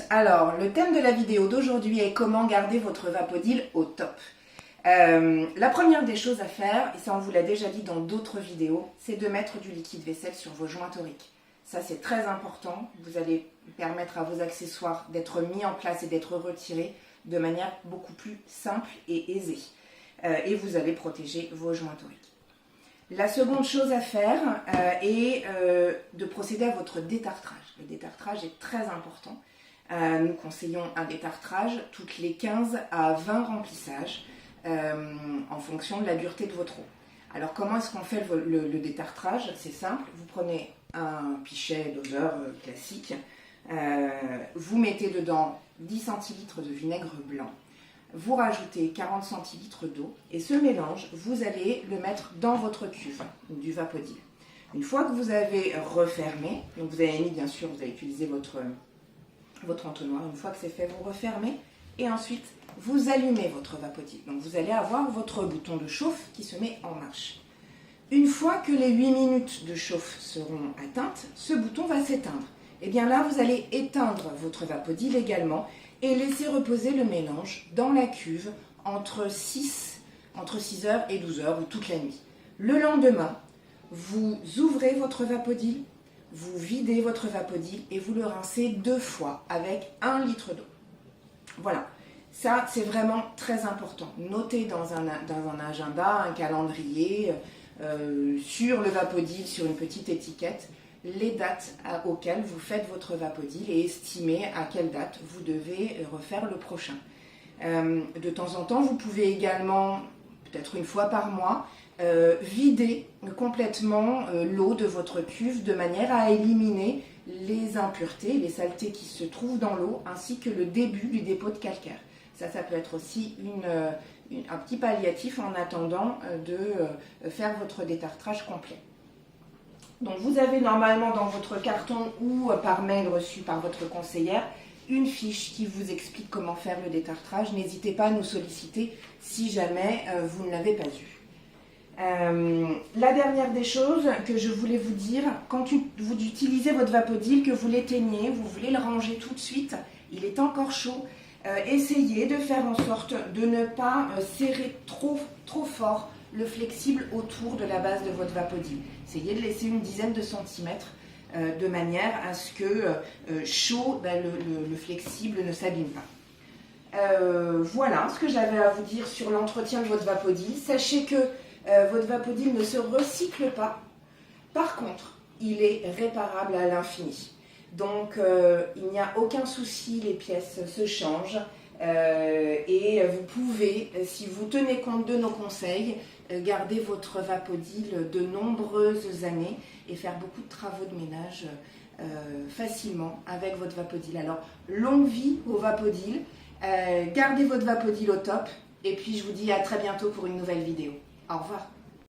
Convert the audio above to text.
Alors, le thème de la vidéo d'aujourd'hui est comment garder votre Vapodil au top. La première des choses à faire, et ça on vous l'a déjà dit dans d'autres vidéos, c'est de mettre du liquide vaisselle sur vos joints toriques. Ça c'est très important, vous allez permettre à vos accessoires d'être mis en place et d'être retirés de manière beaucoup plus simple et aisée. Et vous allez protéger vos joints toriques. La seconde chose à faire est de procéder à votre détartrage. Le détartrage est très important. Nous conseillons un détartrage toutes les 15 à 20 remplissages en fonction de la dureté de votre eau. Alors comment est-ce qu'on fait le détartrage? C'est simple, vous prenez un pichet doseur classique, vous mettez dedans 10 centilitres de vinaigre blanc, vous rajoutez 40 centilitres d'eau et ce mélange, vous allez le mettre dans votre cuve du Vapodil. Une fois que vous avez refermé, donc vous avez mis bien sûr, vous avez utilisé votre entonnoir, une fois que c'est fait, vous refermez et ensuite vous allumez votre Vapodil. Donc vous allez avoir votre bouton de chauffe qui se met en marche. Une fois que les 8 minutes de chauffe seront atteintes, ce bouton va s'éteindre. Et bien là, vous allez éteindre votre Vapodil également et laisser reposer le mélange dans la cuve entre 6 heures et 12 heures ou toute la nuit. Le lendemain, vous ouvrez votre Vapodil, vous videz votre Vapodil et vous le rincez 2 fois avec 1 litre d'eau. Voilà, ça c'est vraiment très important. Notez dans un agenda, un calendrier, sur le Vapodil, sur une petite étiquette, les dates auxquelles vous faites votre Vapodil et estimez à quelle date vous devez refaire le prochain. De temps en temps, vous pouvez également, peut-être une fois par mois, vider complètement l'eau de votre cuve de manière à éliminer les impuretés, les saletés qui se trouvent dans l'eau, ainsi que le début du dépôt de calcaire. Ça peut être aussi un petit palliatif en attendant de faire votre détartrage complet. Donc vous avez normalement dans votre carton ou par mail reçu par votre conseillère une fiche qui vous explique comment faire le détartrage. N'hésitez pas à nous solliciter si jamais vous ne l'avez pas eu. La dernière des choses que je voulais vous dire, quand vous utilisez votre Vapodil, que vous l'éteignez, vous voulez le ranger tout de suite, il est encore chaud, essayez de faire en sorte de ne pas serrer trop fort le flexible autour de la base de votre Vapodil. Essayez de laisser une dizaine de centimètres de manière à ce que chaud, le flexible ne s'abîme pas. Voilà ce que j'avais à vous dire sur l'entretien de votre Vapodil. Sachez que votre Vapodil ne se recycle pas. Par contre, il est réparable à l'infini. Donc, il n'y a aucun souci, les pièces se changent. Et vous pouvez, si vous tenez compte de nos conseils, garder votre Vapodil de nombreuses années et faire beaucoup de travaux de ménage facilement avec votre Vapodil. Alors, longue vie au Vapodil, gardez votre Vapodil au top et puis je vous dis à très bientôt pour une nouvelle vidéo. Au revoir.